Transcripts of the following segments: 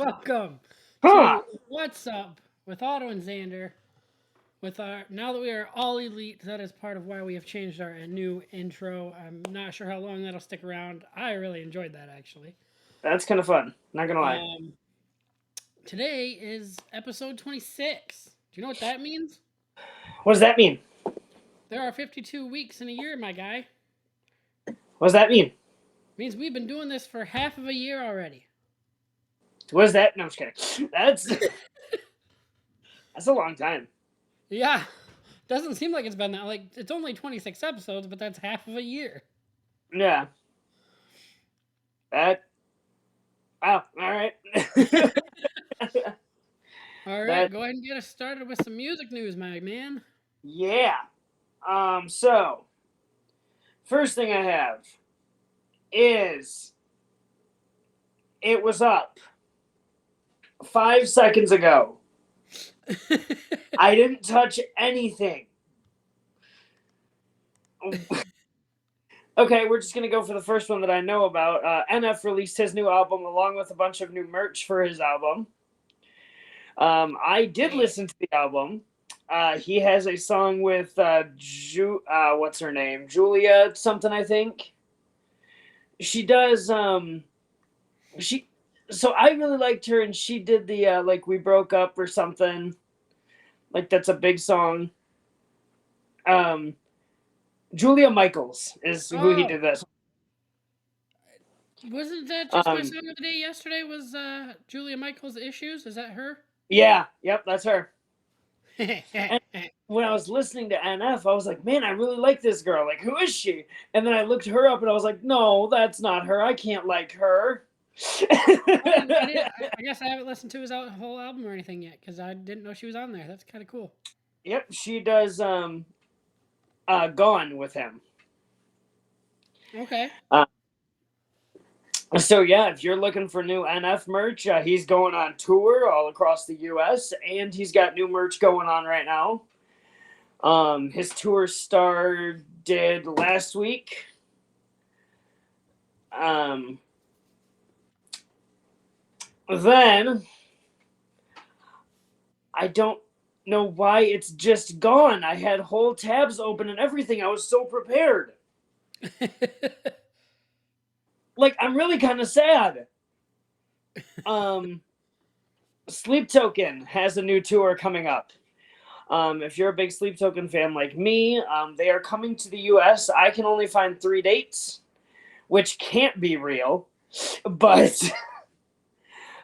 Welcome Huh. to What's Up with Otto and Xander. With our now that we are all elite, that is part of why we have changed our new intro. I'm not sure how long that'll stick around. I really enjoyed that actually. That's kind of fun. Not gonna lie. Um, Today is episode 26. Do you know what that means? What does that mean? There are 52 weeks in a year, my guy. What does that mean? Means we've been doing this for half of a year already. What is that? No, I'm just kidding. That's a long time. Yeah, doesn't seem like it's been that. Like it's only 26 episodes, but that's half of a year. Yeah. That. Wow. All right. All right, that. go ahead and get us started with some music news, my man. Yeah. So first thing I have is it was up 5 seconds ago. I didn't touch anything. Okay, we're just gonna go for the first one that I know about. NF released his new album along with a bunch of new merch for his album. I did listen to the album. He has a song with what's her name? Julia something, I think. She does. She. So I really liked her, and she did the like "We Broke Up" or something. Like that's a big song. Um, Julia Michaels is who he Oh, did this. wasn't that just my Um, song of the day yesterday? Was Julia Michaels' Issues? Is that her? yeah, yep, that's her. And when I was listening to NF, I was like, man, I really like this girl. Like, who is she? And then I looked her up and I was like, no, that's not her. I can't like her. I guess I haven't listened to his whole album or anything yet because I didn't know she was on there. That's kind of cool. Yep, she does Gone with him. Okay. Uh, so yeah, if you're looking for new NF merch, he's going on tour all across the US and he's got new merch going on right now. His tour started last week. Um, then I don't know why it's just gone. I had whole tabs open and everything. I was so prepared. Like, I'm really kind of sad. Um, Sleep Token has a new tour coming up. If you're a big Sleep Token fan like me, they are coming to the US. I can only find 3 dates, which can't be real, but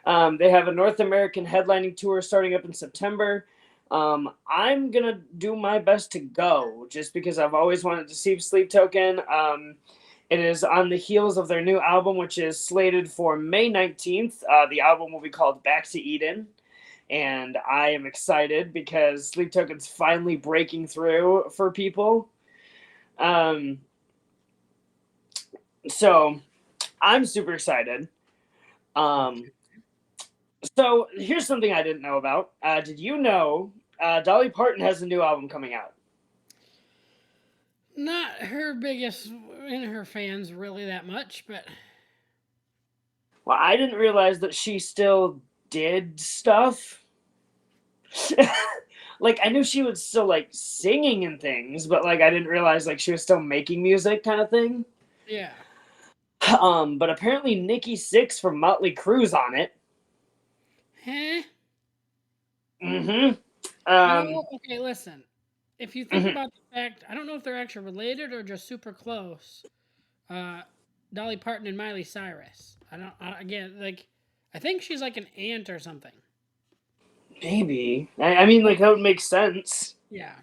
they have a North American headlining tour starting up in September. I'm gonna do my best to go just because I've always wanted to see Sleep Token. It is on the heels of their new album, which is slated for May 19th. The album will be called Back to Eden. And I am excited because Sleep Token's finally breaking through for people. Um, so I'm super excited. Um, so here's something I didn't know about. Did you know Dolly Parton has a new album coming out? Not her biggest in her fans really that much, but Well, I didn't realize that she still did stuff. Like I knew she was still like singing and things, but like I didn't realize like she was still making music kind of thing. yeah. But apparently Nikki Six from Motley Crue's on it. Huh? Mm-hmm. You Um, know, okay, listen. If you think mhm. about the fact, I don't know if they're actually related or just super close. Uh, Dolly Parton and Miley Cyrus. Again, like, I think she's like an aunt or something. Maybe. I mean, like that would make sense. Yeah.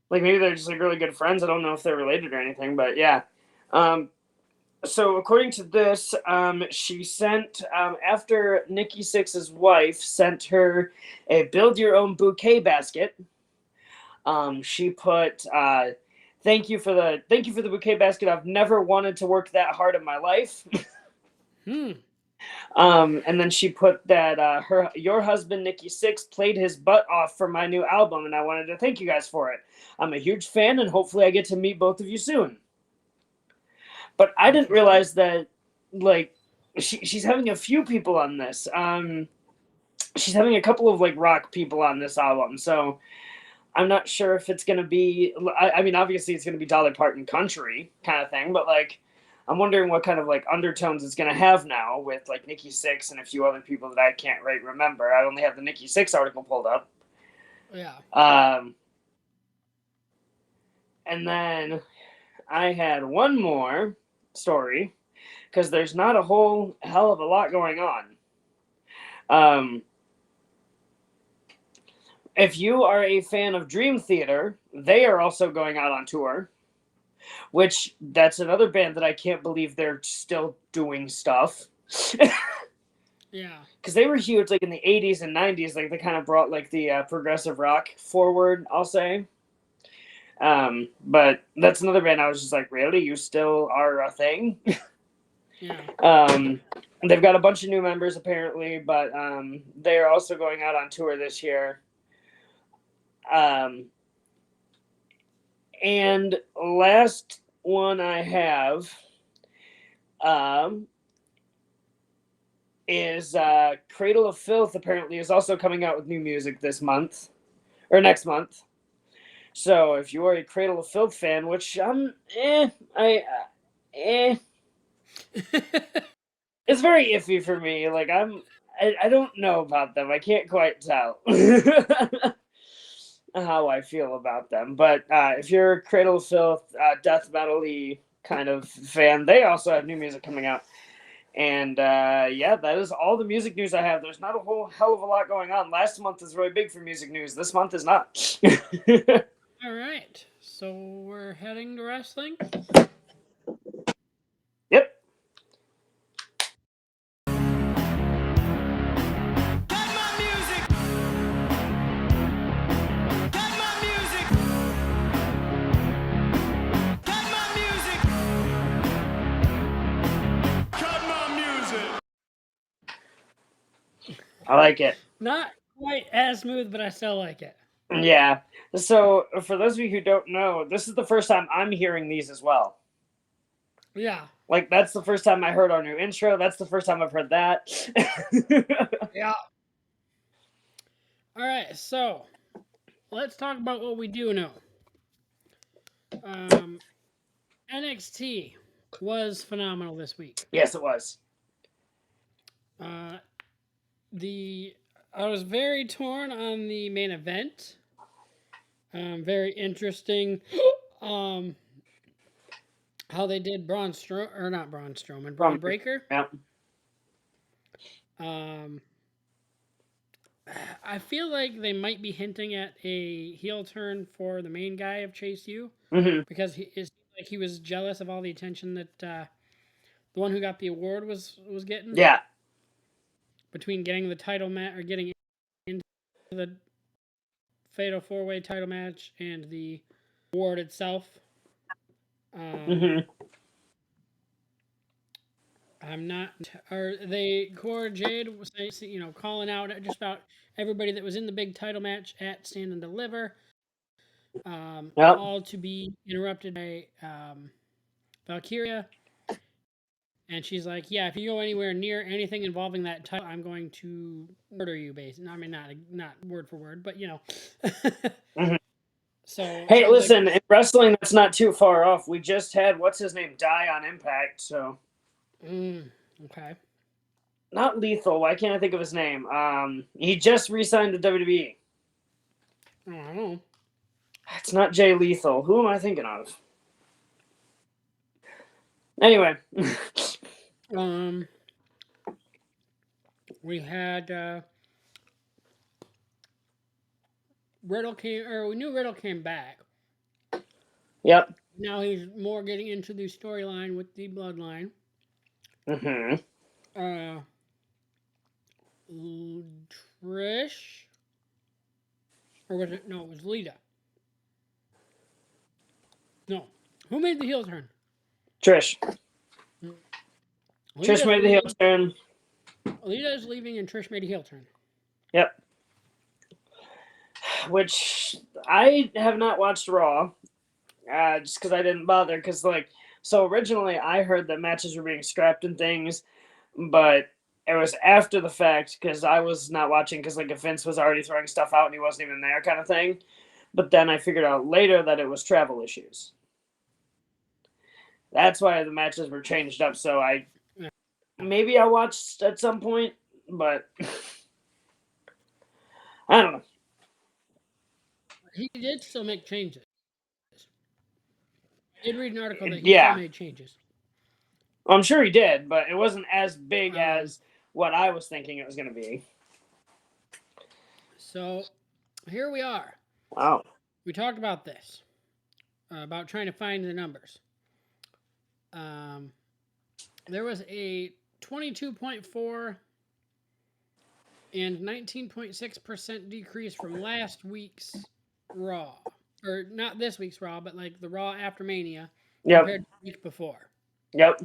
Like maybe they're just like really good friends. I don't know if they're related or anything, but yeah. Um, so according to this, she sent after Nikki Six's wife sent her a build your own bouquet basket. She put thank you for the bouquet basket. I've never wanted to work that hard in my life. Hmm. And then she put that your husband Nikki Six played his butt off for my new album, and I wanted to thank you guys for it. I'm a huge fan, and hopefully I get to meet both of you soon. But I didn't Interesting. realize that like she's having a few people on this. she's having a couple of like rock people on this album, so I'm not sure if it's gonna be. I mean, obviously it's gonna be Dolly Parton country kind of thing, but like, I'm wondering what kind of like undertones it's gonna have now with like Nikki Sixx and a few other people that I can't right remember. I only have the Nikki Sixx article pulled up. Yeah. And then I had one more story because there's not a whole hell of a lot going on. If you are a fan of Dream Theater, they are also going out on tour, which that's another band that I can't believe they're still doing stuff. Yeah. Because they were huge like in the 80s and 90s. Like they kind of brought like the progressive rock forward, I'll say. But that's another band I was just like, really? You still are a thing? Yeah. They've got a bunch of new members apparently, but they're also going out on tour this year. And last one I have is Cradle of Filth apparently is also coming out with new music this month or next month. So if you are a Cradle of Filth fan, which it's very iffy for me. Like I don't know about them. I can't quite tell how I feel about them. But if you're a Cradle of Filth death metal-y kind of fan, they also have new music coming out. And yeah, that is all the music news I have. There's not a whole hell of a lot going on. Last month is really big for music news. This month is not. All right. So we're heading to wrestling. Yep. I like it. Not quite as smooth, but I still like it. Yeah. So for those of you who don't know, this is the first time I'm hearing these as well. Yeah. Like that's the first time I heard our new intro. That's the first time I've heard that. Yeah. All right. So let's talk about what we do know. NXT was phenomenal this week. Yes, it was. I was very torn on the main event. Very interesting. How they did Braun Breaker. Yep. I feel like they might be hinting at a heel turn for the main guy of Chase U, because he was jealous of all the attention that the one who got the award was getting. Yeah. Between getting the title match or getting into the Fatal 4-Way title match and the award itself. I'm not. Or Cora Jade was, calling out just about everybody that was in the big title match at Stand and Deliver. All to be interrupted by Valkyria. And she's like, yeah, if you go anywhere near anything involving that title, I'm going to murder you, basically. I mean, not word for word, but, So hey, listen, in wrestling, that's not too far off. We just had, what's his name, die on Impact, so. Okay. Not Lethal. Why can't I think of his name? He just re-signed to WWE. I don't know. It's not Jay Lethal. Who am I thinking of? Anyway. We had Riddle we knew Riddle came back. Yep. Now he's more getting into the storyline with the Bloodline. Trish, or was it? No, it was Lita. No, who made the heel turn? Trish. Trish made the heel turn. Lita is leaving, and Trish made a heel turn. Yep. Which I have not watched Raw, just because I didn't bother. Because so originally I heard that matches were being scrapped and things, but it was after the fact because I was not watching because like if Vince was already throwing stuff out and he wasn't even there, kind of thing. But then I figured out later that it was travel issues. That's why the matches were changed up. So maybe I watched at some point, but I don't know. He did still make changes. I did read an article that he Yeah. still made changes. Well, I'm sure he did, but it wasn't as big Um, as what I was thinking it was going to be. So here we are. Wow. We talked about this, about trying to find the numbers. There was a 22.4 and 19.6% decrease from last week's Raw. Or not this week's Raw, but like the Raw after Mania compared to the week before. Yep.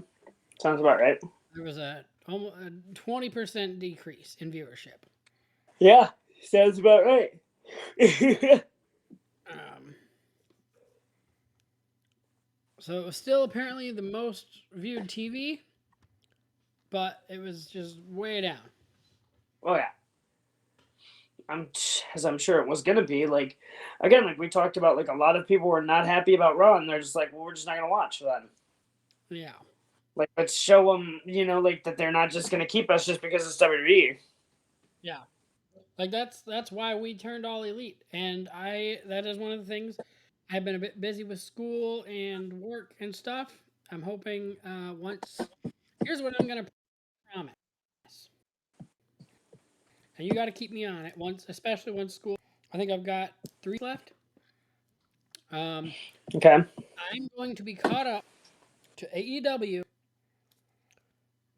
Sounds about right. There was almost a 20% decrease in viewership. Yeah. Sounds about right. So it was still apparently the most viewed TV, but it was just way down. Oh yeah. As I'm sure it was gonna be. Like again, like we talked about, like a lot of people were not happy about Raw, and they're just like, well, we're just not gonna watch then. Yeah. Like let's show them, like that they're not just gonna keep us just because it's WWE. Yeah. Like that's why we turned All Elite, and that is one of the things. I've been a bit busy with school and work and stuff. I'm hoping here's what I'm gonna promise, and you got to keep me on it especially once school. I think I've got 3 left. Okay. I'm going to be caught up to AEW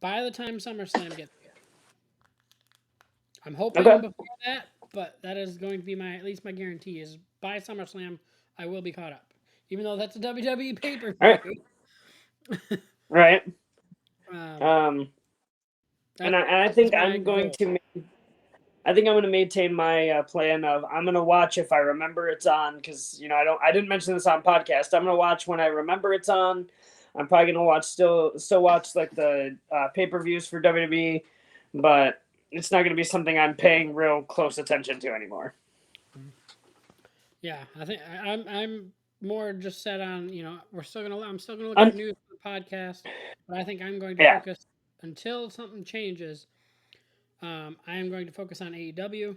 by the time SummerSlam gets here. I'm hoping before that, but that is going to be at least my guarantee is by SummerSlam I will be caught up. Even though that's a WWE pay-per-view. Right. And I think I'm going to maintain my plan of I'm going to watch if I remember it's on, because I didn't mention this on podcast. I'm going to watch when I remember it's on. I'm probably going to still watch like the pay-per-views for WWE, but it's not going to be something I'm paying real close attention to anymore. Yeah, I think I'm more just set on, I'm still gonna look at news for the podcast, but I think I'm going to focus until something changes. I am going to focus on AEW,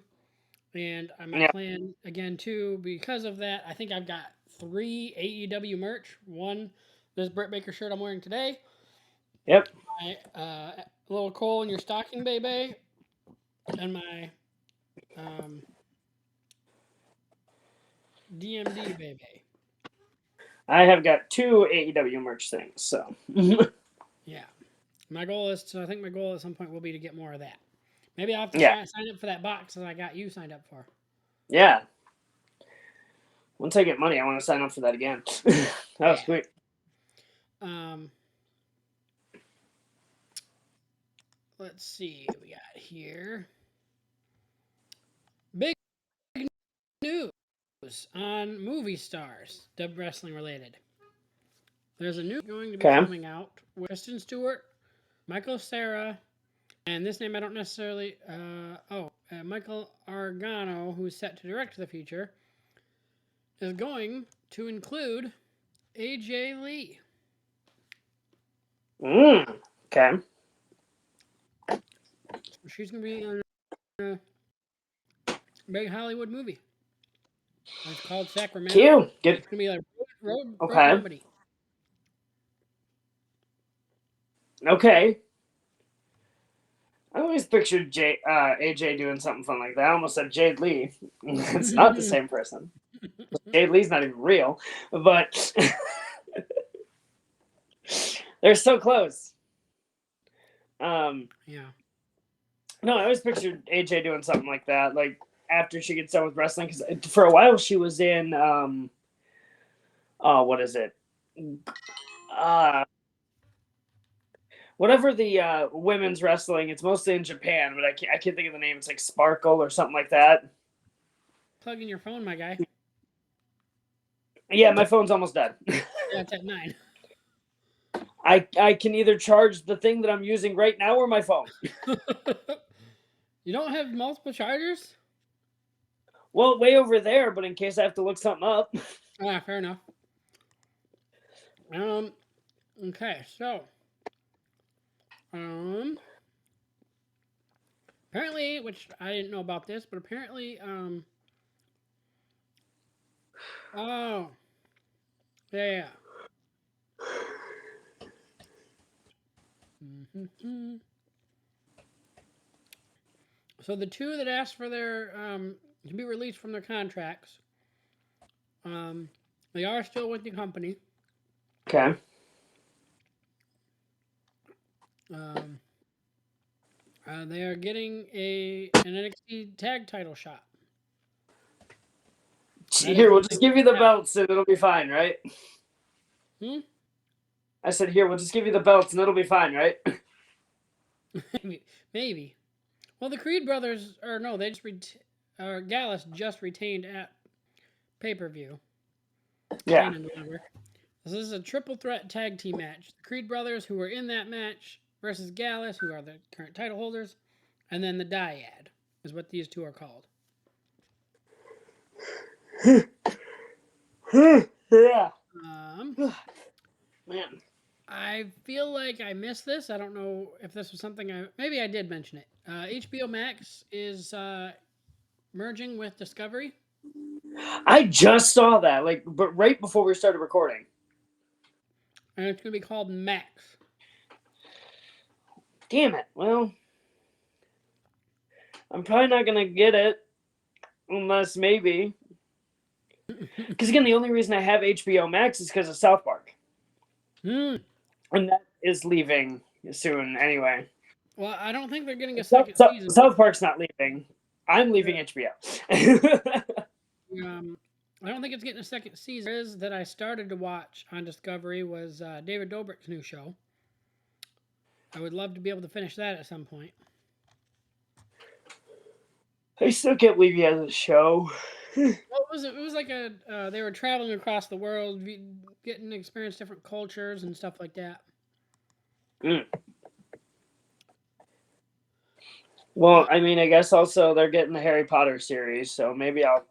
and my plan again too, because of that, I think I've got 3 AEW merch. One, this Britt Baker shirt I'm wearing today. Yep. My little Cole in your stocking, baby, and my DMD, baby. I have got 2 AEW merch things, so. Yeah. My goal is I think my goal at some point will be to get more of that. Maybe I'll have to sign up for that box that I got you signed up for. Yeah. Once I get money, I want to sign up for that again. That was sweet. Let's see what we got here. Big news on movie stars, dub wrestling related. There's a new going to be coming out with Kristen Stewart, Michael Cera, and this name I don't necessarily. Michael Argano, who's set to direct the feature, is going to include AJ Lee. Okay. She's going to be in a big Hollywood movie. It's called Sacramento. Cute. It's going to be like road comedy. Okay. I always pictured AJ doing something fun like that. I almost said Jade Lee. It's not the same person. Jade Lee's not even real, but they're so close. Yeah. No, I always pictured AJ doing something like that, like after she gets done with wrestling, because for a while she was in what is it? Whatever the women's wrestling, it's mostly in Japan, but I can't think of the name. It's like Sparkle or something like that. Plug in your phone, my guy. Yeah, my phone's almost dead. Yeah, it's at 9. I can either charge the thing that I'm using right now or my phone. You don't have multiple chargers? Well, way over there, but in case I have to look something up. Ah, fair enough. Okay, so apparently, which I didn't know about this, but apparently, oh, yeah. Mm-hmm. So the two that asked for their to be released from their contracts, um, they are still with the company. Okay. Um, they are getting an NXT tag title shot. Here, we'll just give you the belts and it'll be fine, right? I said, here, we'll just give you the belts and it'll be fine, right? Maybe. Well, the Creed brothers, or no, they just Gallus just retained at pay-per-view. Yeah. This is a triple threat tag team match. The Creed brothers, who were in that match, versus Gallus, who are the current title holders, and then the Dyad is what these two are called. Yeah. Man. I feel like I missed this. I don't know if this was something maybe I did mention it. HBO Max is merging with Discovery. I just saw that, but right before we started recording. And it's going to be called Max. Damn it. Well, I'm probably not going to get it unless maybe. Because again, the only reason I have HBO Max is because of South Park. And that is leaving soon anyway. Well, I don't think they're getting a second season. South Park's not leaving. I'm leaving HBO. I don't think it's getting a second season. Is that I started to watch on Discovery was David Dobrik's new show. I would love to be able to finish that at some point. I still can't believe he has a show. Well, it was like they were traveling across the world, getting to experience different cultures and stuff like that. Well, I mean, I guess also they're getting the Harry Potter series, so maybe I'll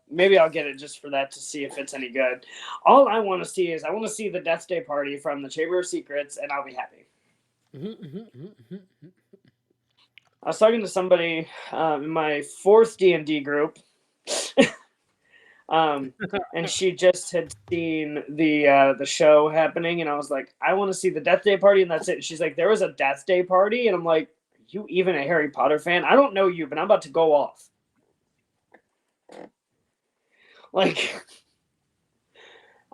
get it just for that to see if it's any good. All I want to see is the Death Day party from the Chamber of Secrets, and I'll be happy. I was talking to somebody in my 4th D&D group, and she just had seen the show happening, and I was like, I want to see the Death Day party, and that's it. And she's like, there was a Death Day party, and I'm like, you even a Harry Potter fan? I don't know you, but I'm about to go off. Like,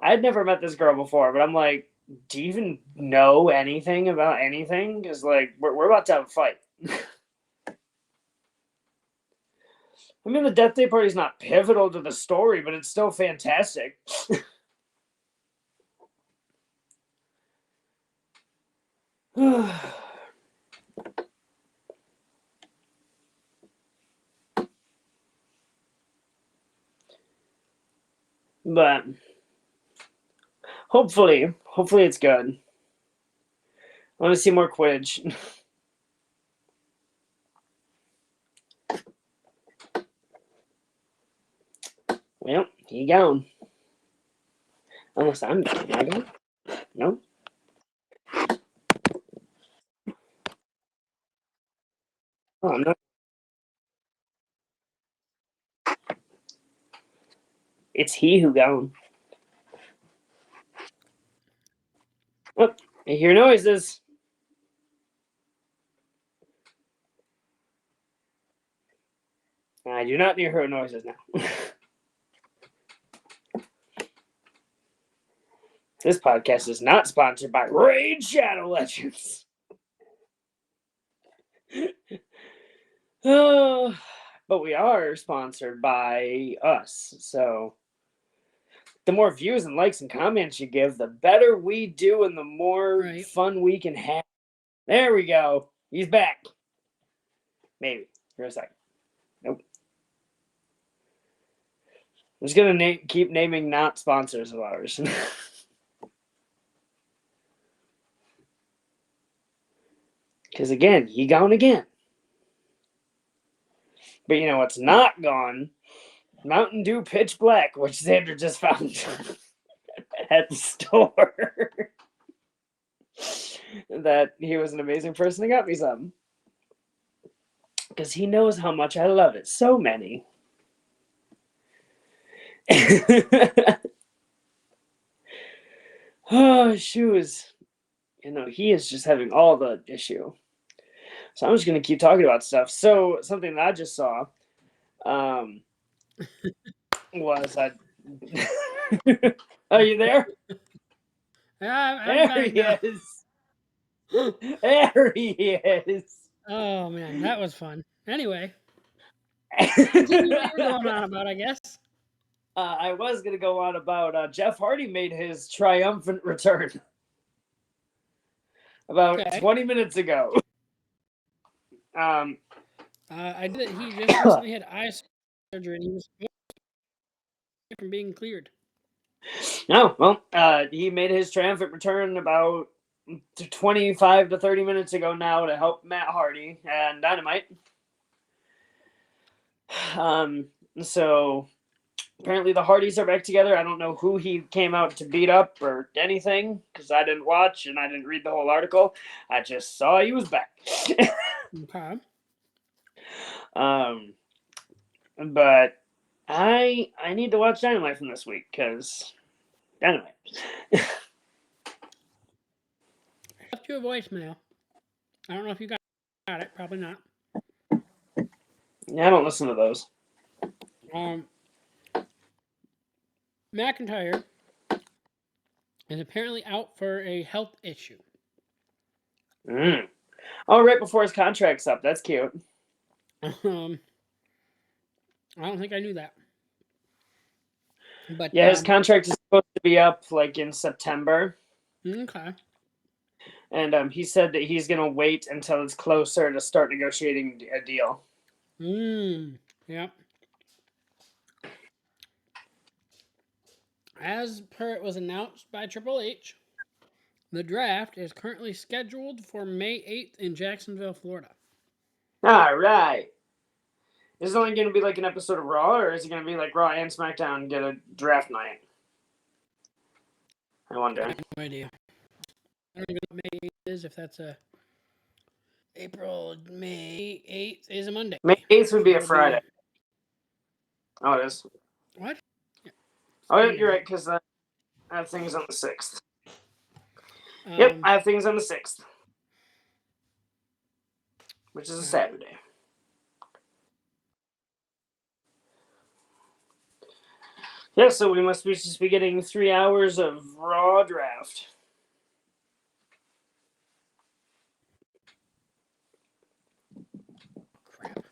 I had never met this girl before, but I'm like, do you even know anything about anything? Because, like, we're about to have a fight. I mean, the Death Day party is not pivotal to the story, but it's still fantastic. But hopefully it's good. I want to see more Quidditch. Well, he gone. Unless I'm gone. Am I gone? No? Oh, I'm not. It's he who gone. Oh, I hear noises. I do not hear her noises now. This podcast is not sponsored by Raid Shadow Legends. But we are sponsored by us. So the more views and likes and comments you give, the better we do and the more fun we can have. There we go. He's back. Maybe. For a second. Nope. I'm just going to keep naming not sponsors of ours. Because again, he gone again. But you know what's not gone? Mountain Dew Pitch Black, which Xander just found at the store. That he was an amazing person and got me some. Because he knows how much I love it. So many. Oh, shoes. You know, he is just having all the issue. So I'm just going to keep talking about stuff. So something that I just saw was I. Are you there? I'm There back he now. is. There he is. Oh man, that was fun. Anyway, continue what you were going on about, I guess. I was going to go on about Jeff Hardy made his triumphant return about Okay. 20 minutes ago. I did. He just recently had eye surgery, and he was from being cleared. No, well, he made his triumphant return about 25 to 30 minutes ago now to help Matt Hardy and Dynamite. So apparently the Hardys are back together. I don't know who he came out to beat up or anything because I didn't watch and I didn't read the whole article. I just saw he was back. Okay. But I need to watch Dynamite from this week because Dynamite. Left you a voicemail. I don't know if you got it. Probably not. Yeah, I don't listen to those. McIntyre is apparently out for a health issue. Oh, right before his contract's up. That's cute. I don't think I knew that. But yeah, his contract is supposed to be up like in September. Okay. And he said that he's going to wait until it's closer to start negotiating a deal. Yep. As per it was announced by Triple H, the draft is currently scheduled for May 8th in Jacksonville, Florida. All right. Is it only going to be like an episode of Raw, or is it going to be like Raw and SmackDown get a draft night? I wonder. I have no idea. I don't even know what May 8th is, if that's a May 8th is a Monday. May 8th would be a Friday. Oh, it is? What? Yeah. Oh, you're right, because I have things on the 6th. Yep, I have things on the 6th. Which is a Saturday. Yeah, so we must just be getting 3 hours of Raw draft. Crap.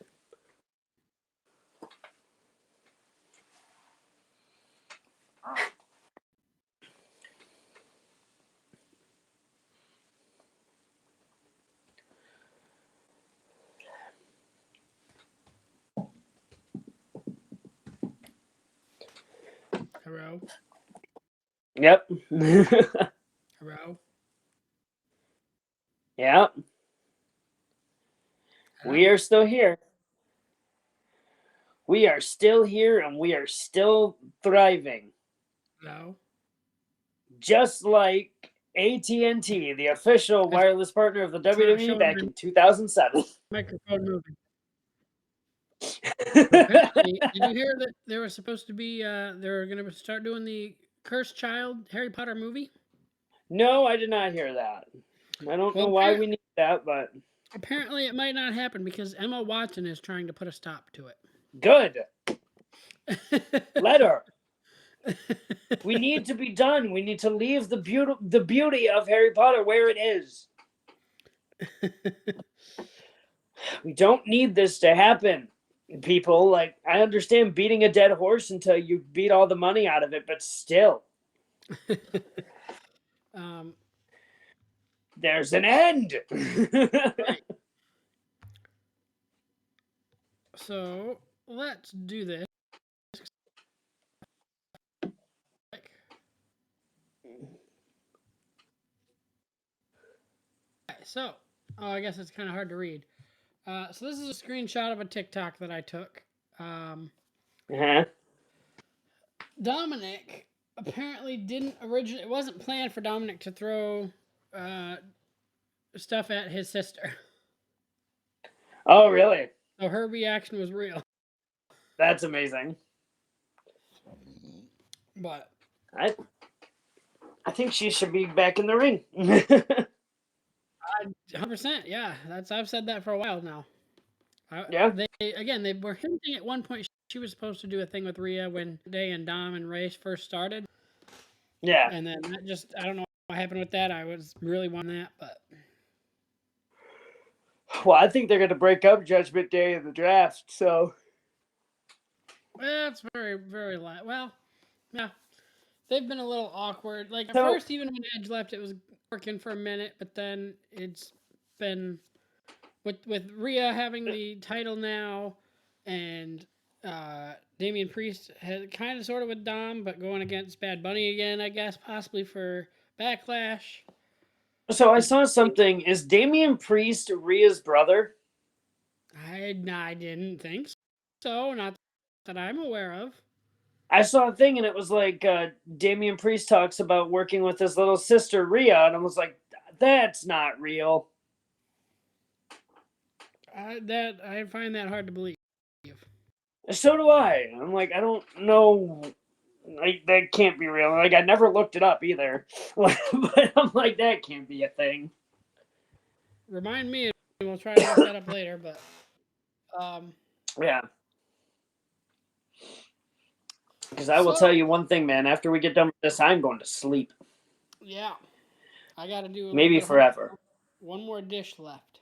Hello? Yep. Hello? Yep. Hello? We are still here. We are still here and we are still thriving. Hello? Just like AT&T, the official wireless partner of the WWE back in 2007. Microphone moving. Apparently, did you hear that they were supposed to be, they were going to start doing the Cursed Child Harry Potter movie? No, I did not hear that. I don't know why we need that, but apparently it might not happen because Emma Watson is trying to put a stop to it. Good. Let her. We need to be done. We need to leave the beauty of Harry Potter where it is. We don't need this to happen, people. Like, I understand beating a dead horse until you beat all the money out of it, but still. There's an end. Right. So, let's do this. So, Oh, I guess it's kind of hard to read. So this is a screenshot of a TikTok that I took. Uh-huh. Dominic apparently didn't originally. It wasn't planned for Dominic to throw stuff at his sister. Oh, really? So her reaction was real. That's amazing. But I think she should be back in the ring. 100%, yeah. I've said that for a while now. Yeah. They were hinting at one point she was supposed to do a thing with Rhea when Day and Dom and Ray first started. Yeah. And then that just, I don't know what happened with that. I was really wanting that, but Well, I think they're going to break up Judgment Day in the draft. So that's very, very well, yeah. They've been a little awkward. Like at So- first, even when Edge left, it was working for a minute, but then it's been with Rhea having the title now, and Damian Priest had kind of sort of with Dom, but going against Bad Bunny again, I guess possibly for Backlash. I saw something. Is Damian Priest Rhea's brother? I didn't think so. Not that I'm aware of. I saw a thing and it was like Damian Priest talks about working with his little sister Rhea, and I was like, that's not real. I find that hard to believe. So do I. I'm like, I don't know. Like, that can't be real. Like, I never looked it up either. But I'm like, that can't be a thing. Remind me, and we'll try to look that up later. But Yeah. Because I will tell you one thing, man. After we get done with this, I'm going to sleep. Yeah, I got to do Maybe forever. One more dish left.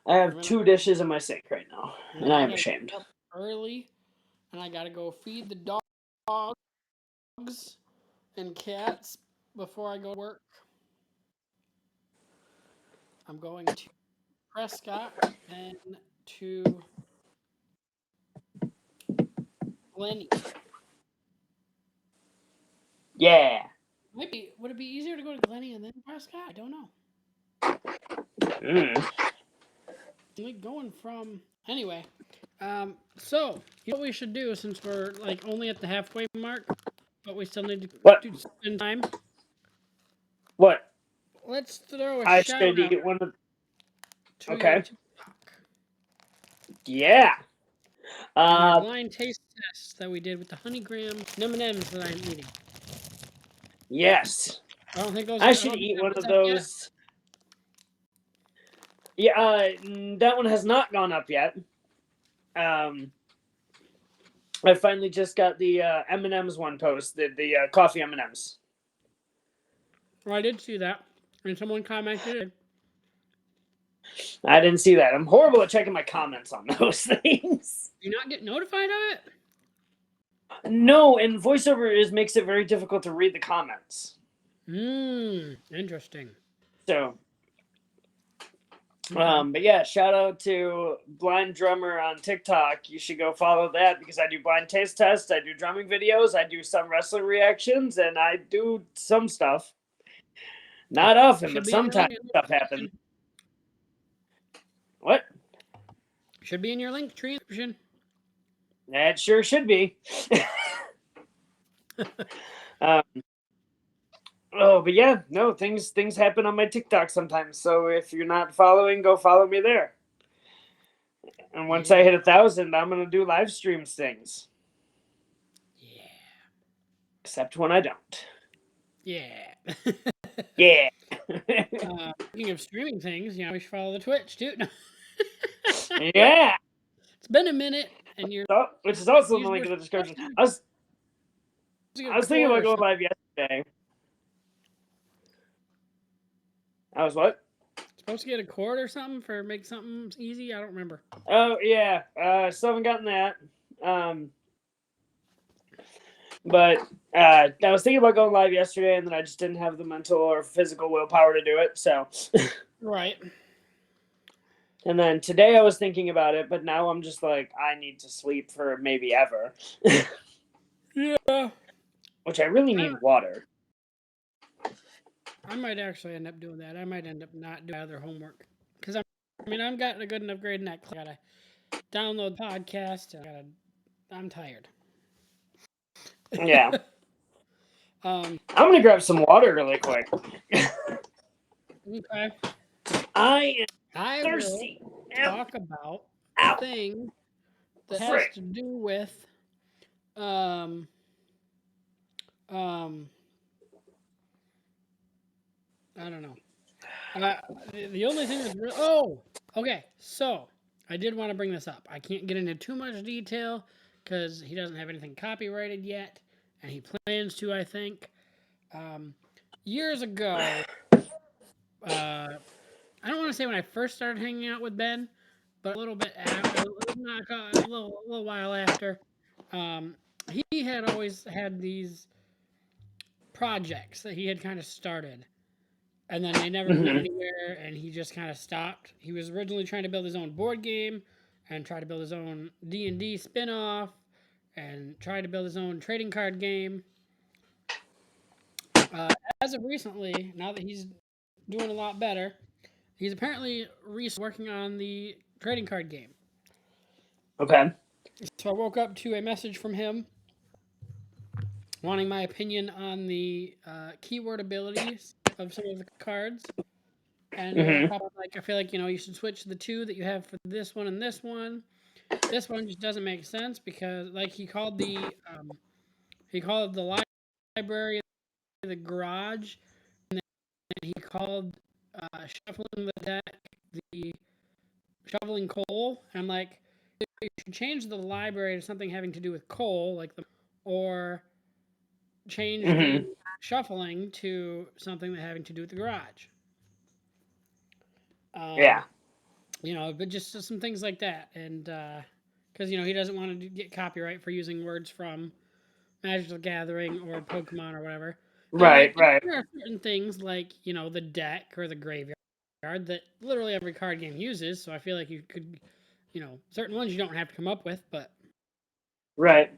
I have 2 dishes in my sink right now, and I am ashamed. Early, and I got to go feed the dogs and cats before I go to work. I'm going to Prescott and to Glenny. Yeah. Would it be easier to go to Glenny and then Prescott? I don't know. Like going from anyway. So you know what we should do since we're like only at the halfway mark, but we still need to spend time. What? Let's throw a I shout should out get one of. to Okay. your TikTok. Yeah. And our blind taste test that we did with the honeygram M&Ms that I'm eating. Yes. I don't think those. I should eat one of those. Yeah, that one has not gone up yet. I finally just got the M&M's one posted, the coffee M&M's. Well, I did see that, and someone commented. I didn't see that. I'm horrible at checking my comments on those things. Do you not get notified of it? No, and VoiceOver makes it very difficult to read the comments. Interesting. So, but yeah, shout out to Blind Drummer on TikTok. You should go follow that because I do blind taste tests, I do drumming videos, I do some wrestling reactions, and I do some stuff. Not often, but sometimes stuff happens. What? Should be in your link tree description. That sure should be. But yeah, no, things happen on my TikTok sometimes. So if you're not following, go follow me there. And once I hit 1,000, I'm gonna do live streams things. Yeah. Except when I don't. Yeah. Yeah. Speaking of streaming things, we should follow the Twitch too. Yeah. It's been a minute, and you're. Which is also in the link in the description. I was thinking about going live yesterday. I was what? Supposed to get a cord or something for make something easy. I don't remember. Oh yeah, still haven't gotten that. But I was thinking about going live yesterday, and then I just didn't have the mental or physical willpower to do it. So. Right. And then today I was thinking about it, but now I'm just like, I need to sleep for maybe ever. Yeah. Which I really need water. I might actually end up doing that. I might end up not doing other homework because I'm getting a good enough grade in that class. I gotta download the podcast. I'm tired. Yeah. um. I'm gonna grab some water really quick. Okay. I am I will thirsty. talk about a Ow. thing that has Frick. to do with um um I don't know. The only thing that's okay. So I did want to bring this up. I can't get into too much detail because he doesn't have anything copyrighted yet, and he plans to. I think years ago. I don't want to say when I first started hanging out with Ben, but a little bit after, a little while after. Um, he had always had these projects that he had kind of started, and then they never went Mhm. anywhere, and he just kind of stopped. He was originally trying to build his own board game, and try to build his own D&D spin-off, and try to build his own trading card game. Uh, as of recently, now that he's doing a lot better, he's apparently working on the trading card game. Okay. So I woke up to a message from him wanting my opinion on the keyword abilities of some of the cards. And there were a Mhm. couple like I feel like you should switch the two that you have for this one and this one. This one just doesn't make sense because like he called the library the garage, and then he called shuffling the deck the shoveling coal. And I'm like, you should change the library to something having to do with coal, like or change the Mhm. shuffling to something that having to do with the garage. Um, Yeah. but just some things like that, and because he doesn't want to get copyright for using words from Magic the Gathering or Pokemon or whatever. And I'm Right. like, Right. there are certain things like the deck or the graveyard that literally every card game uses. So I feel like you could, certain ones you don't have to come up with, but Right.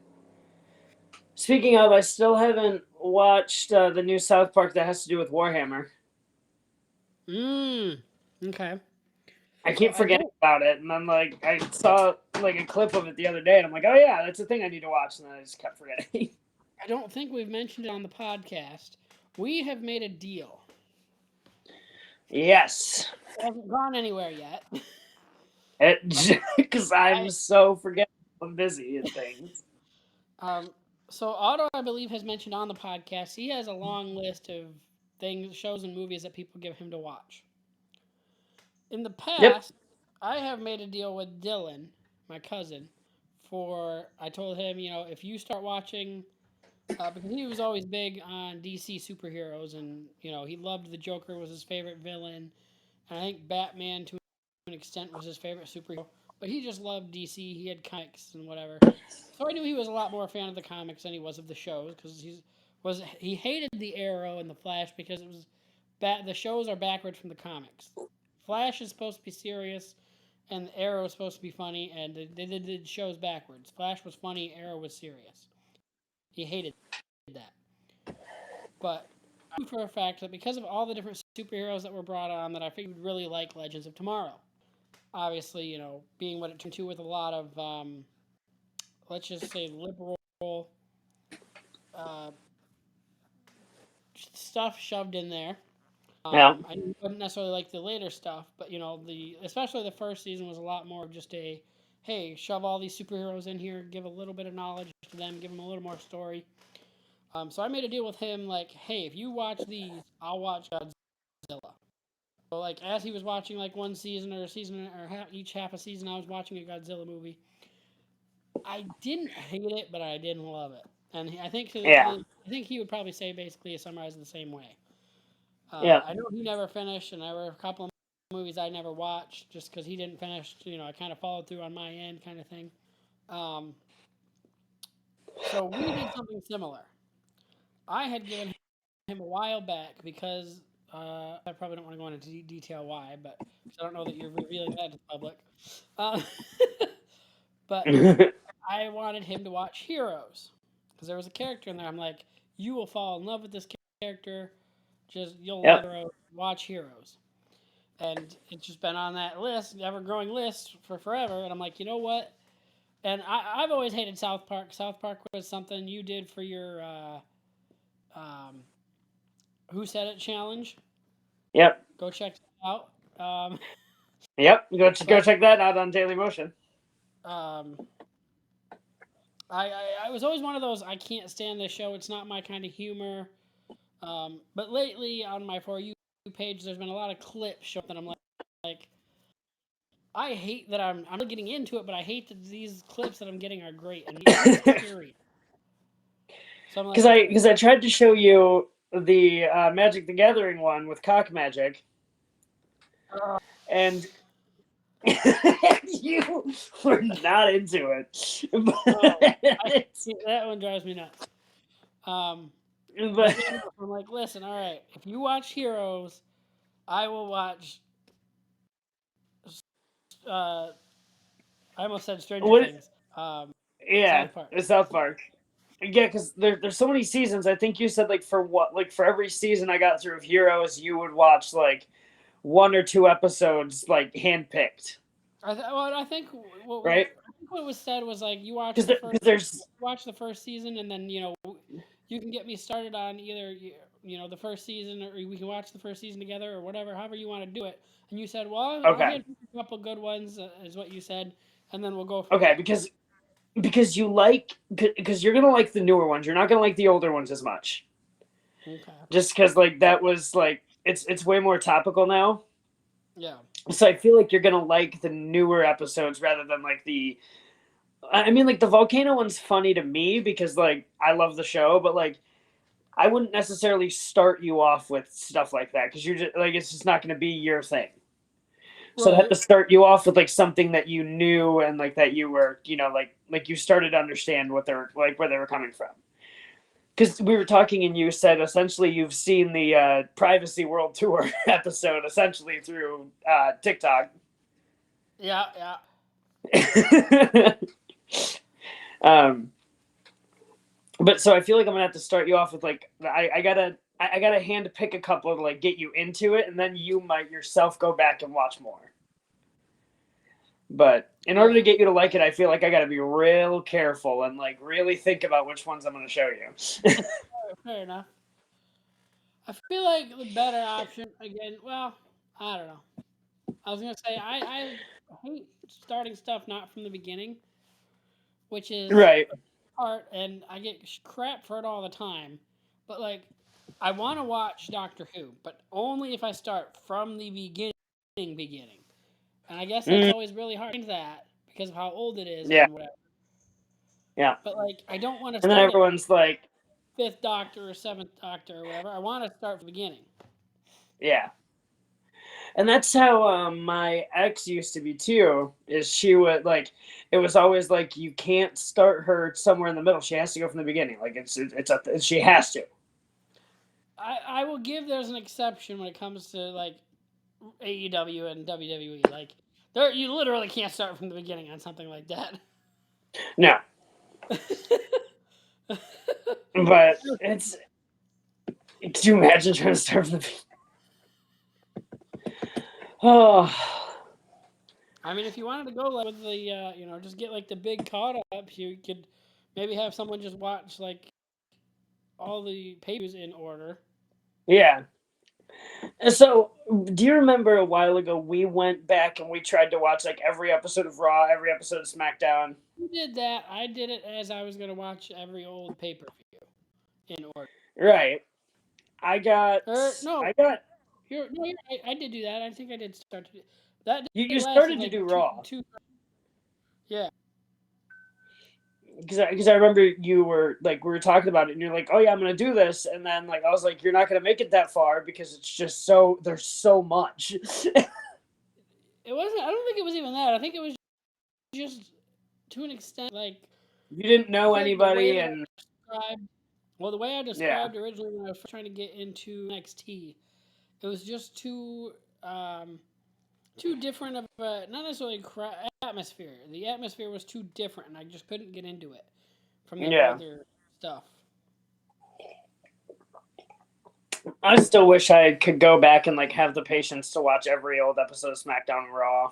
Speaking of, I still haven't watched the new South Park that has to do with Warhammer. okay. I So keep forgetting about it, and then I saw like a clip of it the other day, and I'm like, oh yeah, that's a thing I need to watch, and then I just kept forgetting. I don't think we've mentioned it on the podcast. We have made a deal. Yes, It hasn't gone anywhere yet. because I'm I so forgetful and busy and things. um so Otto, I believe, has mentioned on the podcast he has a long list of things, shows, and movies that people give him to watch. In the Yep. past, I have made a deal with Dylan, my cousin, for I told him, if you start watching, because he was always big on DC superheroes, and he loved the Joker was his favorite villain, and I think Batman to an extent was his favorite superhero, but he just loved DC. He had comics and whatever. So I knew he was a lot more a fan of the comics than he was of the shows because he hated the Arrow and the Flash because it was the shows are backwards from the comics. Flash is supposed to be serious, and Arrow is supposed to be funny, and they did shows backwards. Flash was funny, Arrow was serious. He hated that. But I knew for a fact that because of all the different superheroes that were brought on, that I figured you'd really like Legends of Tomorrow. Obviously, being what it turned to with a lot of, let's just say, liberal uh, stuff shoved in there. Yeah. I wouldn't necessarily like the later stuff, but especially the first season was a lot more of just a, hey, shove all these superheroes in here, give a little bit of knowledge to them, give them a little more story. So I made a deal with him, like, hey, if you watch these, I'll watch Godzilla. So like as he was watching like one season or a season or each half a season, I was watching a Godzilla movie. I didn't hate it, but I didn't love it, and Yeah. I think he would probably say basically summarize it the same way. Yeah. I know he never finished, and there were a couple of movies I never watched just because he didn't finish. I kind of followed through on my end, kind of thing. Um, so we did something similar. I had given him a while back because I probably don't want to go into detail why, but because I don't know that you're revealing that to the public. Uh, but I wanted him to watch Heroes because there was a character in there. I'm like, you will fall in love with this character. just you'll Yep. literally watch Heroes, and it's just been on that list, ever growing list for forever. And I'm like, you know what? And I've always hated South Park. South Park was something you did for your um, Who Said It challenge. Yep. Go check it out. Yep. Go But check that out on Daily Motion. um, I was always one of those, I can't stand this show. It's not my kind of humor. But lately on my For You page, there's been a lot of clips showing that I'm like I hate that I'm not getting into it, but I hate that these clips that I'm getting are great and it's scary. So I'm like, Because I tried to show you the Magic the Gathering one with Cock Magic, and you were not into it. That one drives me nuts. But But yeah, I'm like, listen, all right, if you watch Heroes, I will watch. I almost said Stranger what? Things. Yeah, South Park. it's South Park. Yeah, because there's so many seasons. I think you said like for every season I got through of Heroes, you would watch like 1 or 2 episodes like handpicked, I think right? what was said was like you watch Because there's watch the first season, and then you can get me started on either the first season, or we can watch the first season together, or whatever, however you want to do it. And you said, well, I'll okay, get a couple good ones, is what you said, and then we'll go from okay, there. because you like because you're gonna like the newer ones. You're not gonna like the older ones as much, Okay. just because like that was like it's way more topical now. Yeah. So I feel like you're gonna like the newer episodes rather than like the. I mean, like the volcano one's funny to me because like I love the show, but like I wouldn't necessarily start you off with stuff like that because you're just like it's just not going to be your thing. So I have Right. to start you off with like something that you knew and like that you were like you started to understand what they're like where they were coming from. Because we were talking and you said essentially you've seen the Privacy World Tour episode essentially through TikTok. Yeah. Yeah. um, but so I feel like I'm gonna have to start you off with like I gotta hand pick a couple to like get you into it, and then you might yourself go back and watch more. But in order to get you to like it, I feel like I gotta be real careful and like really think about which ones I'm gonna show you. Fair enough. I feel like the better option again. Well, I don't know. I was gonna say I hate starting stuff not from the beginning, which is Right. part, and I get crap for it all the time. But like, I want to watch Doctor Who, but only if I start from the beginning. And I guess that's Mm, always really hard to find that because of how old it is yeah. and whatever. Yeah. But like, I don't want to And then start at everyone's like, Fifth Doctor or Seventh Doctor or whatever. I want to start from the beginning. yeah. And that's how my ex used to be too. Is she would like it was always like you can't start her somewhere in the middle. She has to go from the beginning. Like she has to. I will give there's an exception when it comes to like AEW and WWE. Like, there you literally can't start from the beginning on something like that. No, but it's. Could you imagine trying to start from the beginning? Oh, I mean, if you wanted to go like with the, just get like the big caught up, you could maybe have someone just watch like all the papers in order. yeah. So, do you remember a while ago we went back and we tried to watch like every episode of Raw, every episode of SmackDown? You did that. I did it as I was gonna watch every old pay per view in order. Right. I got. No, I got. I did do that. I think I did start to do that. You Day lasted started to like do Raw. two. Yeah. Because I remember you were like we were talking about it and you're like, oh yeah, I'm gonna do this, and then like I was like, you're not gonna make it that far because it's just so there's so much. It wasn't. I don't think it was even that. I think it was just to an extent like You didn't I know feel like the way anybody, that I and described. Well, the way I yeah, described originally when I was trying to get into NXT, it was just too different of a not necessarily atmosphere. The atmosphere was too different, and I just couldn't get into it from the yeah. older stuff. I still wish I could go back and like have the patience to watch every old episode of SmackDown and Raw.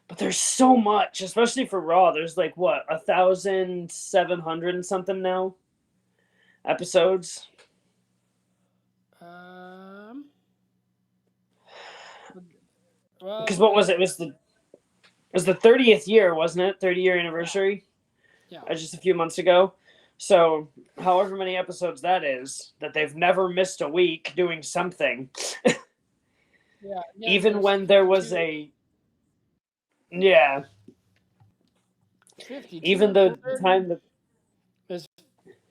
But there's so much, especially for Raw. There's like what 1,700 and something now episodes. Well, Because what was it? It was the 30th year, wasn't it? 30-year anniversary. Yeah. Just a few months ago. So, however many episodes that is, that they've never missed a week doing something. Yeah. Even when there was a. Yeah. 52 Even the time that. There's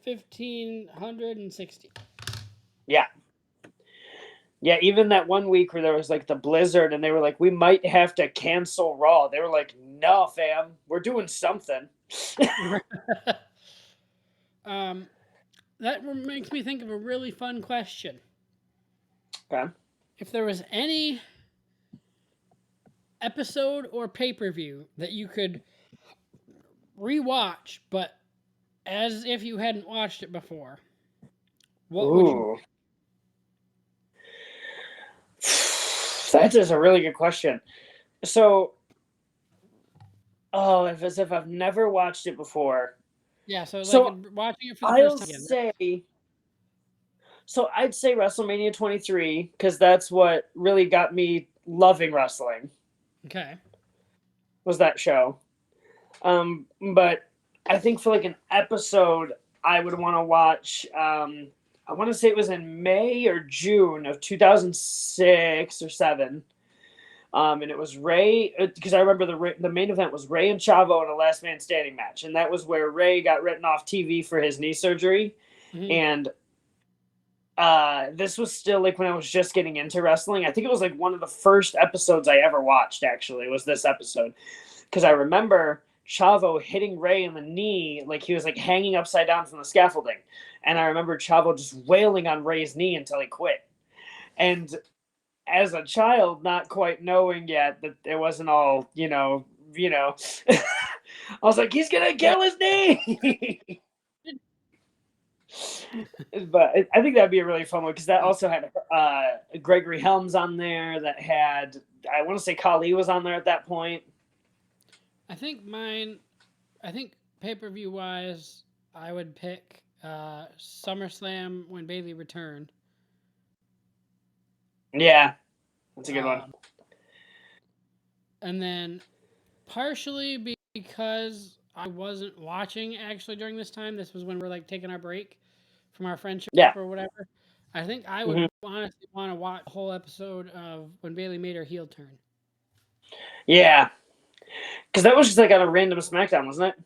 1,560. Yeah. Yeah, even that one week where there was like the blizzard and they were like, we might have to cancel Raw. They were like, no, fam, we're doing something. That makes me think of a really fun question. Okay. If there was any episode or pay-per-view that you could rewatch, but as if you hadn't watched it before, what would you? That is a really good question. So, as if I've never watched it before. Yeah, so watching it for the I'll first time. say. So I'd say WrestleMania 23 because that's what really got me loving wrestling. Okay. Was that show? But I think for like an episode, I would want to watch. I want to say it was in May or June of 2006 or 7. And it was Ray, because I remember the main event was Ray and Chavo in a last man standing match. And that was where Ray got written off TV for his knee surgery. Mm-hmm. And this was still like when I was just getting into wrestling. I think it was like one of the first episodes I ever watched, actually, was this episode. Because I remember Chavo hitting Ray in the knee, like he was like hanging upside down from the scaffolding. And I remember Chavo just wailing on Ray's knee until he quit. And as a child, not quite knowing yet that it wasn't all, I was like, he's going to kill his knee. But I think that'd be a really fun one because that also had Gregory Helms on there. That had, I want to say Khali was on there at that point. I think pay-per-view wise, I would pick SummerSlam when Bayley returned. Yeah, that's a good one. And then partially because I wasn't watching actually during this time. This was when we're like taking our break from our friendship or whatever. I think I would honestly want to watch the whole episode of when Bayley made her heel turn. Yeah. Because that was just like on a random SmackDown, wasn't it?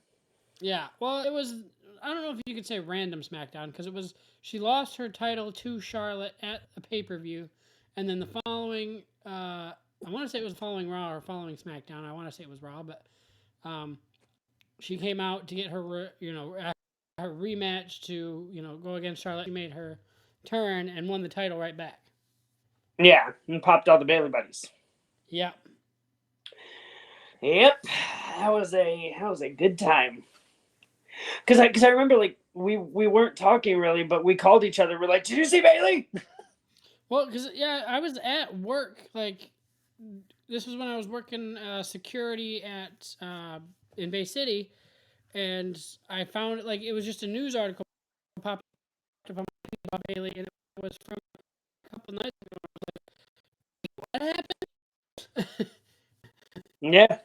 Yeah. Well, it was, I don't know if you could say random SmackDown because she lost her title to Charlotte at a pay-per-view. And then the following, I want to say it was following Raw or following SmackDown. I want to say it was Raw, but she came out to get her, her rematch to, go against Charlotte. She made her turn and won the title right back. Yeah, and popped all the Bayley buddies. Yep. That was a good time. Because I remember like we weren't talking really, but we called each other. We're like, "Did you see Bayley?" Well, because I was at work. Like, this was when I was working security at in Bay City, and I found it was just a news article popped up on about Bayley, and it was from a couple nights ago. I was like, what happened? Yeah.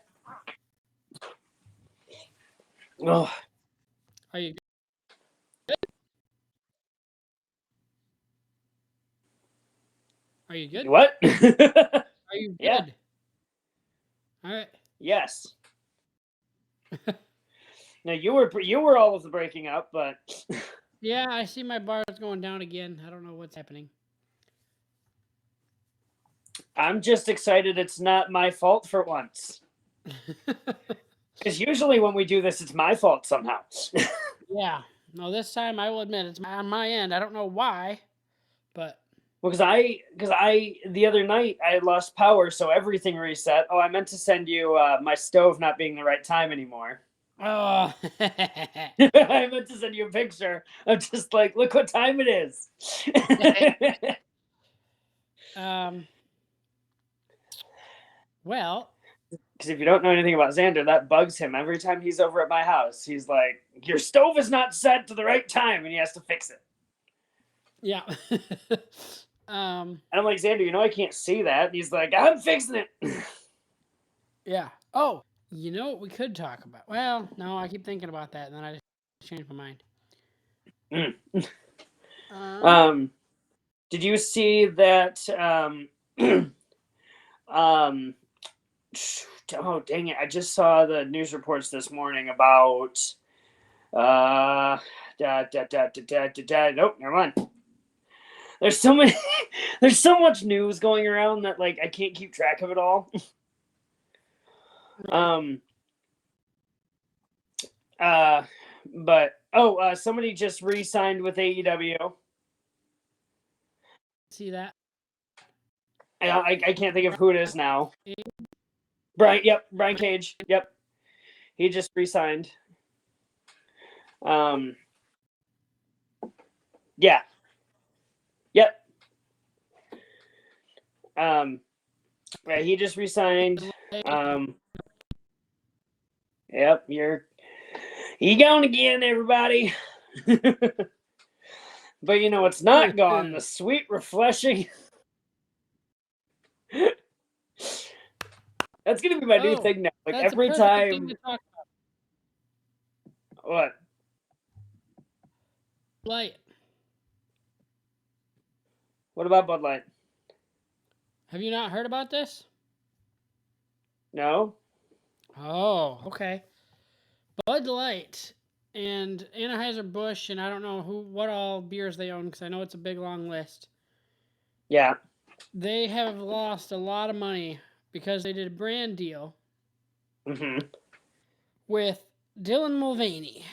Oh. Are you good? Are you good? What? Are you good? Yeah. All right. Yes. Now you were all of the breaking up, but yeah, I see my bars going down again. I don't know what's happening. I'm just excited it's not my fault for once. Because usually when we do this, it's my fault somehow. Yeah. No, this time I will admit it's on my end. I don't know why, but. Well, because I the other night I had lost power, so everything reset. Oh, I meant to send you my stove not being the right time anymore. Oh. I meant to send you a picture. I'm just like, look what time it is. um. Well. Because if you don't know anything about Xander, that bugs him every time he's over at my house. He's like, your stove is not set to the right time, and he has to fix it. Yeah. And I'm like, Xander, you know I can't see that. And he's like, I'm fixing it. Yeah. Oh, you know what we could talk about? Well, no, I keep thinking about that, and then I just changed my mind. Did you see that? Oh dang it! I just saw the news reports this morning about. Nope, never mind. There's so many. There's so much news going around that like I can't keep track of it all. But somebody just re-signed with AEW. See that? I can't think of who it is now. Brian Cage. Yep, he just re-signed. Yeah. Yep. Yeah, he just re-signed. Yep, he gone again, everybody. But you know it's not gone. The sweet, refreshing. That's gonna be my new thing now. Like every time. What? Light. What about Bud Light? Have you not heard about this? No. Oh, okay. Bud Light and Anheuser-Busch, and I don't know what all beers they own because I know it's a big long list. Yeah. They have lost a lot of money because they did a brand deal with Dylan Mulvaney,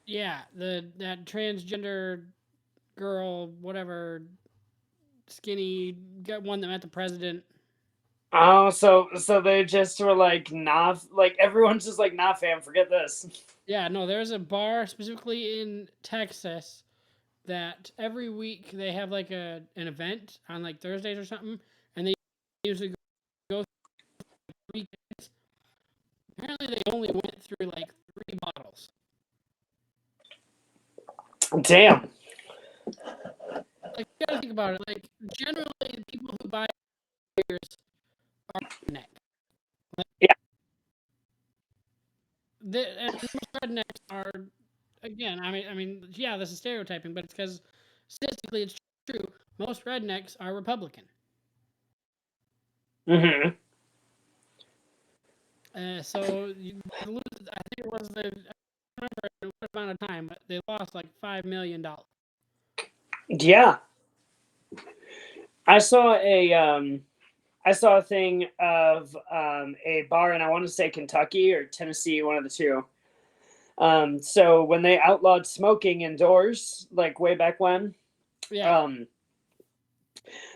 yeah, that transgender girl, whatever, skinny one that met the president. Oh, so they just were like, nah, like everyone's just like, nah, fam, forget this. Yeah, no, there's a bar specifically in Texas that every week they have like an event on like Thursdays or something, and they usually go through weekends. Apparently, they only went through like 3 bottles. Damn. Like, you gotta think about it. Like, generally, the people who buy beers are redneck. Like, yeah. And most rednecks are, again, I mean, yeah, this is stereotyping, but it's because statistically it's true. Most rednecks are Republican. So you lose. I think it was I don't remember what amount of time, but they lost like $5 million. Yeah. I saw a thing of a bar, and I want to say Kentucky or Tennessee, one of the two. So when they outlawed smoking indoors, like way back when,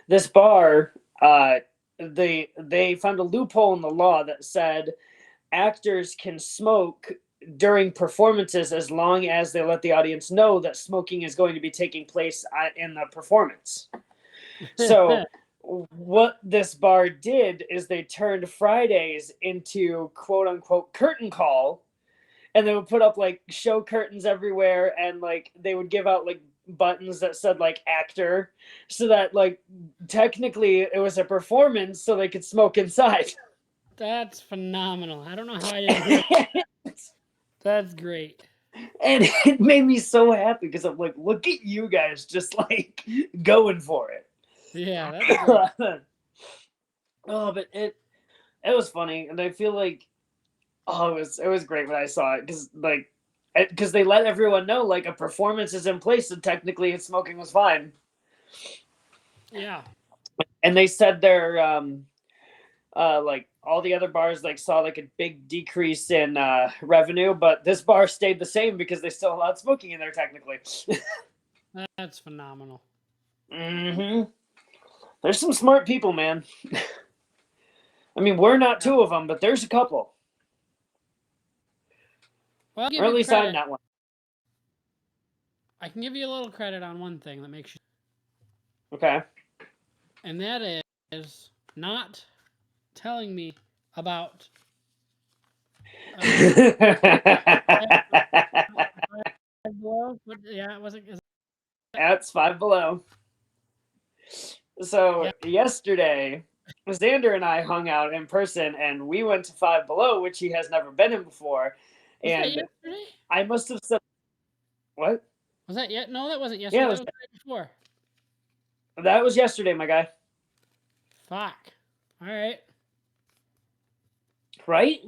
this bar, they found a loophole in the law that said actors can smoke during performances as long as they let the audience know that smoking is going to be taking place in the performance. So what this bar did is they turned Fridays into quote unquote curtain call, and they would put up like show curtains everywhere, and like they would give out like buttons that said like actor, so that like technically it was a performance so they could smoke inside. That's phenomenal. I don't know how I didn't hear. That's great. And it made me so happy because I'm like, look at you guys just like going for it. Yeah, that's great. Oh, but it was funny, and I feel like it was great when I saw it because they let everyone know like a performance is in place, and technically smoking was fine. Yeah. And they said their like all the other bars like saw like a big decrease in revenue, but this bar stayed the same because they still allowed smoking in there technically. That's phenomenal. There's some smart people, man. I mean, we're not two of them, but there's a couple. Well, I'll give Or at you least credit. I'm not one. I can give you a little credit on one thing that makes you, Okay. and that is not telling me about. Five Below? Yeah, was it? That's Five Below. So Yeah. yesterday, Xander and I hung out in person, and we went to Five Below, which he has never been in before. Was that And yesterday? I must have said, "What? Was that yet? No, that wasn't Yeah, yesterday. That was the night before. that was yesterday, my guy. Fuck. All right. Right?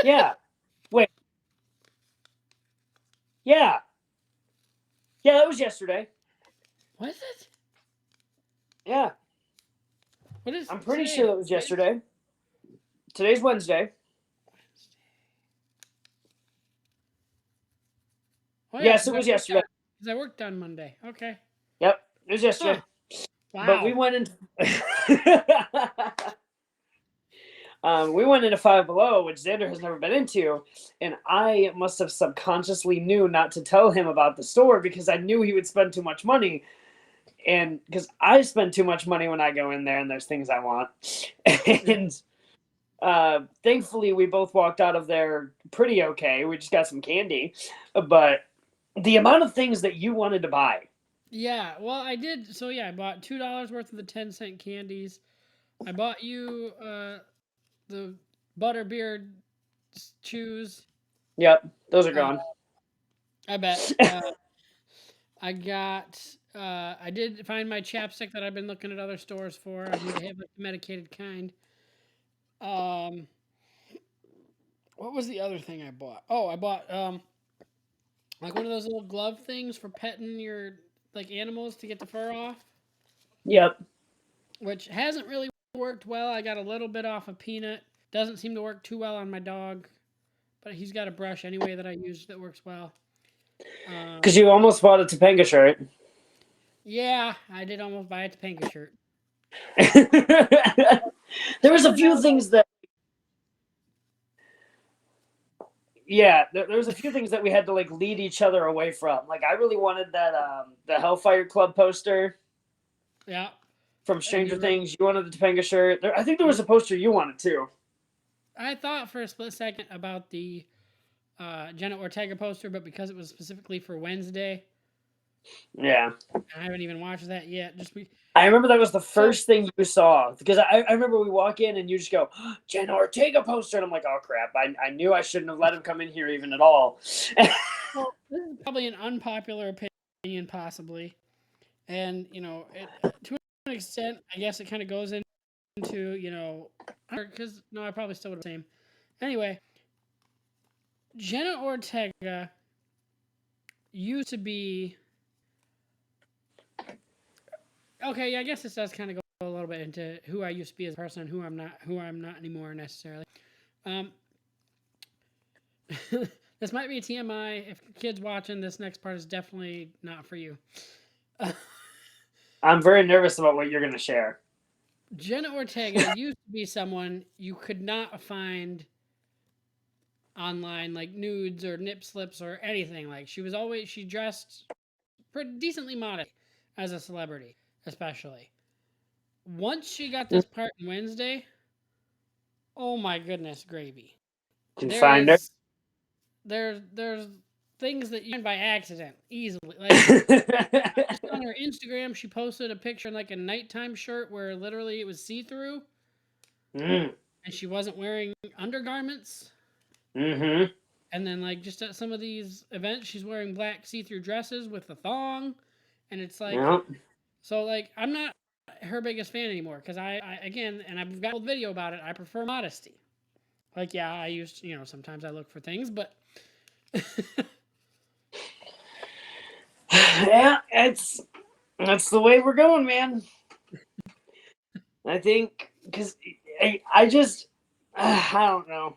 Yeah. Wait. Yeah. Yeah, that was yesterday. Was it? Yeah, What is? I'm pretty today? sure that was yesterday. Today's Wednesday. Oh yeah, Yes, it was yesterday. Because I worked on Monday. Okay. Yep, it was yesterday. Huh. Wow. But we went into we went into Five Below, which Xander has never been into, and I must have subconsciously knew not to tell him about the store because I knew he would spend too much money, and because I spend too much money when I go in there, and there's things I want, and thankfully we both walked out of there pretty okay. We just got some candy, but the amount of things that you wanted to buy. Yeah, well, I did. So yeah, I bought $2 worth of the 10-cent candies. I bought you the butterbeer chews. Yep, those are Uh, gone. I bet. I got. I did find my chapstick that I've been looking at other stores for. I need to have like the medicated kind. Um, what was the other thing I bought? Oh, I bought like one of those little glove things for petting your like animals to get the fur off, Yep. which hasn't really worked well. I got a little bit off of Peanut. Doesn't seem to work too well on my dog, but he's got a brush anyway that I use that works well. Because you almost bought a Topanga shirt. Yeah, I did almost buy a Topanga shirt. There was a few things that. Yeah, there was a few things that we had to like lead each other away from. Like I really wanted that the Hellfire Club poster Yeah. from Stranger Things. You wanted the Topanga shirt. I think there was a poster you wanted too. I thought for a split second about the Jenna Ortega poster, but because it was specifically for Wednesday, Yeah. I haven't even watched that yet. I remember that was the first thing you saw because I remember we walk in and you just go, Jenna Ortega poster. And I'm like, oh crap. I knew I shouldn't have let him come in here even at all. Well, this is probably an unpopular opinion, possibly. And, to an extent, I guess it kind of goes into, because, no, I probably still would have the same. Anyway, Jenna Ortega used to be. Okay, yeah, I guess this does kind of go a little bit into who I used to be as a person and who I'm not anymore necessarily. This might be a TMI. If kids watching, this next part is definitely not for you. I'm very nervous about what you're going to share. Jenna Ortega used to be someone you could not find online, like nudes or nip slips or anything. Like she dressed pretty decently modest as a celebrity, especially. Once she got this part in Wednesday, oh my goodness, gravy. Can you find her? There's things that you find by accident easily. Like just on her Instagram, she posted a picture in like a nighttime shirt where literally it was see through, and she wasn't wearing undergarments. Mm-hmm. And then like just at some of these events, she's wearing black see through dresses with a thong, and it's like, so like I'm not her biggest fan anymore because I again, and I've got a video about it. I prefer modesty. Like yeah, I used sometimes I look for things, but. Yeah, that's the way we're going, man. I think because I just I don't know.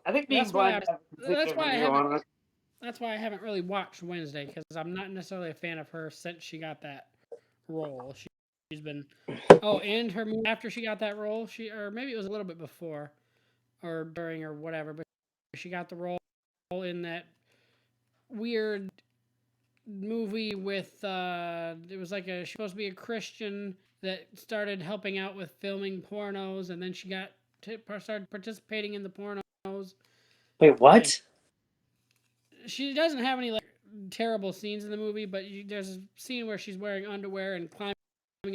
I think being blind. That's why I haven't really watched Wednesday because I'm not necessarily a fan of her since she got that role. She's been and her move after she got that role, or maybe it was a little bit before or during or whatever, but she got the role in that weird movie with it was like she supposed to be a Christian that started helping out with filming pornos, and then she started participating in the pornos. Wait, what? She doesn't have any like terrible scenes in the movie, but there's a scene where she's wearing underwear and climbing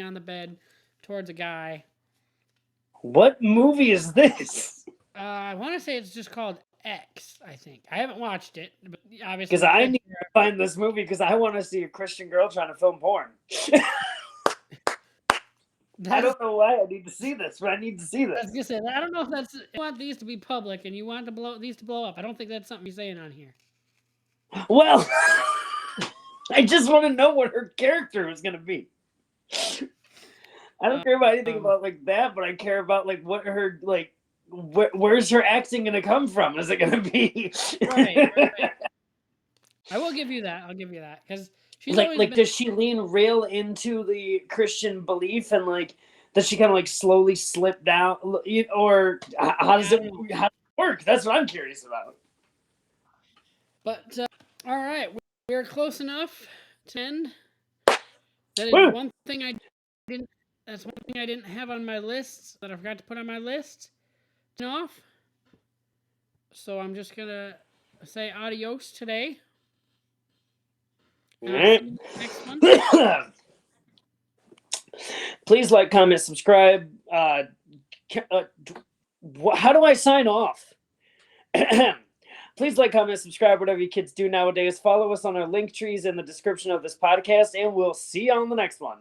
on the bed towards a guy. What movie is this? I want to say it's just called X, I think. I haven't watched it, but obviously Because I need to find this movie because I want to see a Christian girl trying to film porn. I don't know why I need to see this, but I need to see I was this. gonna say, I don't know if that's. You want these to be public, and you want these to blow up. I don't think that's something you're saying on here. Well, I just want to know what her character is going to be. I don't care about anything about like that, but I care about like what her like. Where's her acting going to come from? Is it going to be Right. I will give you that. I'll give you that because she's like does she lean real into the Christian belief and like does she kind of like slowly slip down or how does it work? That's what I'm curious about. But all right, we're close enough to end. That is one thing I didn't. That's one thing I didn't have on my list that I forgot to put on my list. Off. So I'm just gonna say adios today. Next one. Please like, comment, subscribe. How do I sign off? Please like, comment, subscribe, whatever you kids do nowadays. Follow us on our link trees in the description of this podcast, and we'll see you on the next one.